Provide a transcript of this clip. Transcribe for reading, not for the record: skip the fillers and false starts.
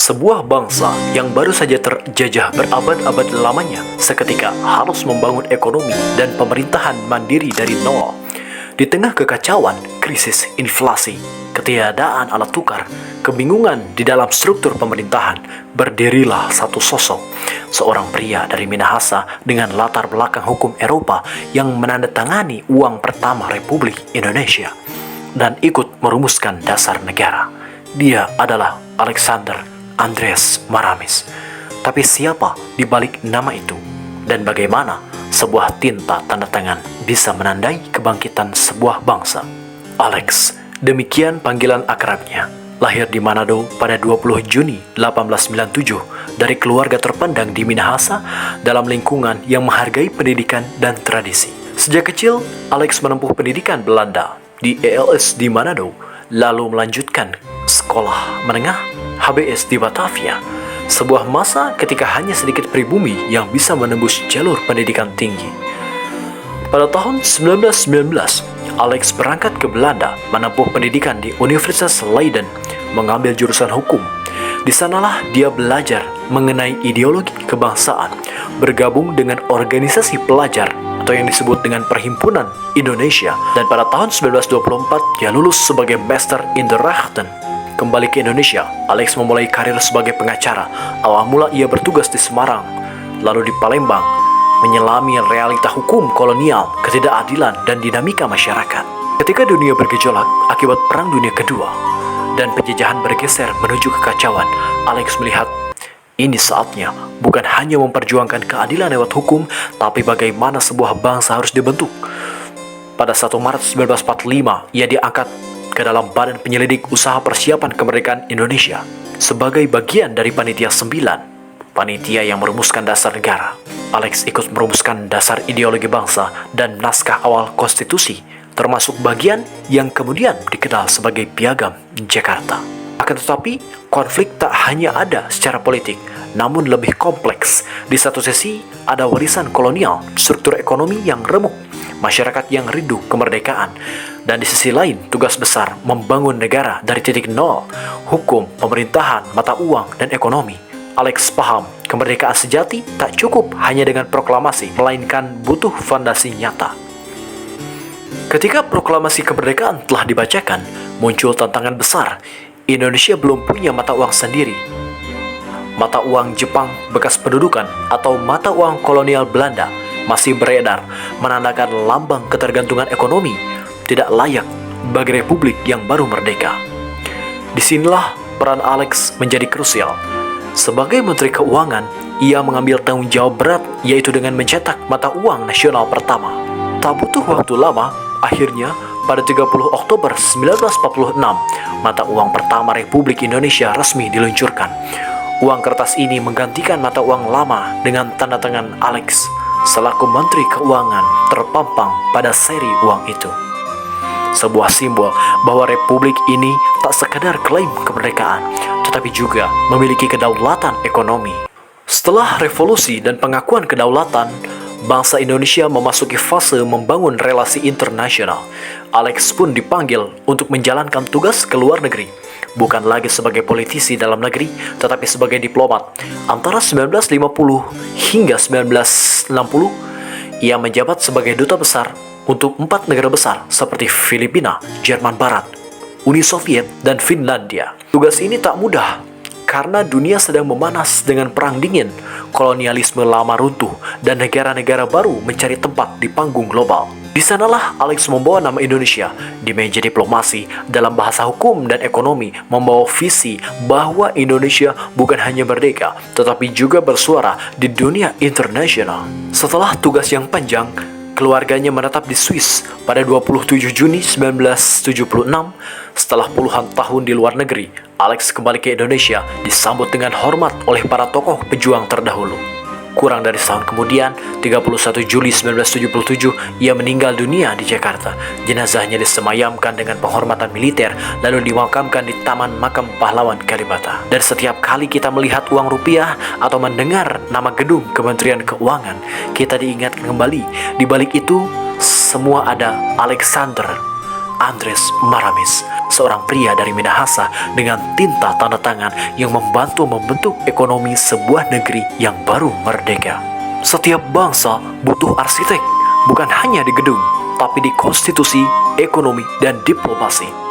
Sebuah bangsa yang baru saja terjajah berabad-abad lamanya seketika harus membangun ekonomi dan pemerintahan mandiri dari nol. Di tengah kekacauan, krisis, inflasi, ketiadaan alat tukar, kebingungan di dalam struktur pemerintahan, berdirilah satu sosok, seorang pria dari Minahasa dengan latar belakang hukum Eropa yang menandatangani uang pertama Republik Indonesia dan ikut merumuskan dasar negara. Dia adalah Alexander Andreas Maramis. Tapi siapa di balik nama itu? Dan bagaimana sebuah tinta tanda tangan bisa menandai kebangkitan sebuah bangsa? Alex, demikian panggilan akrabnya. Lahir di Manado pada 20 Juni 1897 dari keluarga terpandang di Minahasa dalam lingkungan yang menghargai pendidikan dan tradisi. Sejak kecil, Alex menempuh pendidikan Belanda di ELS di Manado, lalu melanjutkan sekolah menengah HBS di Batavia, sebuah masa ketika hanya sedikit pribumi yang bisa menembus jalur pendidikan tinggi. Pada tahun 1919, Alex berangkat ke Belanda menempuh pendidikan di Universitas Leiden, mengambil jurusan hukum. Di sanalah dia belajar mengenai ideologi kebangsaan, bergabung dengan organisasi pelajar atau yang disebut dengan Perhimpunan Indonesia, dan pada tahun 1924 dia lulus sebagai Master in the Rechten. Kembali ke Indonesia, Alex memulai karir sebagai pengacara. Awal mula ia bertugas di Semarang, lalu di Palembang, menyelami realita hukum kolonial, ketidakadilan, dan dinamika masyarakat. Ketika dunia bergejolak akibat Perang Dunia Kedua dan penjajahan bergeser menuju kekacauan, Alex melihat ini saatnya bukan hanya memperjuangkan keadilan lewat hukum, tapi bagaimana sebuah bangsa harus dibentuk. Pada 1 Maret 1945, ia diangkat ke dalam Badan Penyelidik Usaha Persiapan Kemerdekaan Indonesia sebagai bagian dari Panitia 9, panitia yang merumuskan dasar negara. Alex ikut merumuskan dasar ideologi bangsa dan naskah awal konstitusi, termasuk bagian yang kemudian dikenal sebagai Piagam Jakarta. Akan tetapi, konflik tak hanya ada secara politik, namun lebih kompleks. Di satu sisi, ada warisan kolonial, struktur ekonomi yang remuk, masyarakat yang rindu kemerdekaan, dan di sisi lain, tugas besar membangun negara dari titik nol, hukum, pemerintahan, mata uang, dan ekonomi. Alex paham, kemerdekaan sejati tak cukup hanya dengan proklamasi, melainkan butuh fondasi nyata. Ketika proklamasi kemerdekaan telah dibacakan, muncul tantangan besar. Indonesia belum punya mata uang sendiri. Mata uang Jepang bekas pendudukan atau mata uang kolonial Belanda masih beredar, menandakan lambang ketergantungan ekonomi tidak layak bagi republik yang baru merdeka. Disinilah peran Alex menjadi krusial. Sebagai Menteri Keuangan, ia mengambil tanggung jawab berat, yaitu dengan mencetak mata uang nasional pertama. Tak butuh waktu lama, akhirnya pada 30 Oktober 1946, mata uang pertama Republik Indonesia resmi diluncurkan. Uang kertas ini menggantikan mata uang lama dengan tanda tangan Alex selaku Menteri Keuangan terpampang pada seri uang itu. Sebuah simbol bahwa republik ini tak sekadar klaim kemerdekaan, tetapi juga memiliki kedaulatan ekonomi. Setelah revolusi dan pengakuan kedaulatan, bangsa Indonesia memasuki fase membangun relasi internasional. Alex pun dipanggil untuk menjalankan tugas ke luar negeri, bukan lagi sebagai politisi dalam negeri, tetapi sebagai diplomat. Antara 1950 hingga 1960, ia menjabat sebagai duta besar untuk 4 negara besar seperti Filipina, Jerman Barat, Uni Soviet, dan Finlandia. Tugas ini tak mudah, karena dunia sedang memanas dengan perang dingin, kolonialisme lama runtuh, dan negara-negara baru mencari tempat di panggung global. Di sanalah Alex membawa nama Indonesia di meja diplomasi dalam bahasa hukum dan ekonomi, membawa visi bahwa Indonesia bukan hanya merdeka, tetapi juga bersuara di dunia internasional. Setelah tugas yang panjang, keluarganya menetap di Swiss pada 27 Juni 1976. Setelah puluhan tahun di luar negeri, Alex kembali ke Indonesia disambut dengan hormat oleh para tokoh pejuang terdahulu. Kurang dari setahun kemudian, 31 Juli 1977, ia meninggal dunia di Jakarta. Jenazahnya disemayamkan dengan penghormatan militer, lalu dimakamkan di Taman Makam Pahlawan Kalibata. Dan setiap kali kita melihat uang rupiah atau mendengar nama gedung Kementerian Keuangan, kita diingatkan kembali, di balik itu semua ada Alexander Andreas Maramis. seorang pria dari Minahasa dengan tinta tanda tangan yang membantu membentuk ekonomi sebuah negeri yang baru merdeka. Setiap bangsa butuh arsitek, bukan hanya di gedung, tapi di konstitusi, ekonomi, dan diplomasi.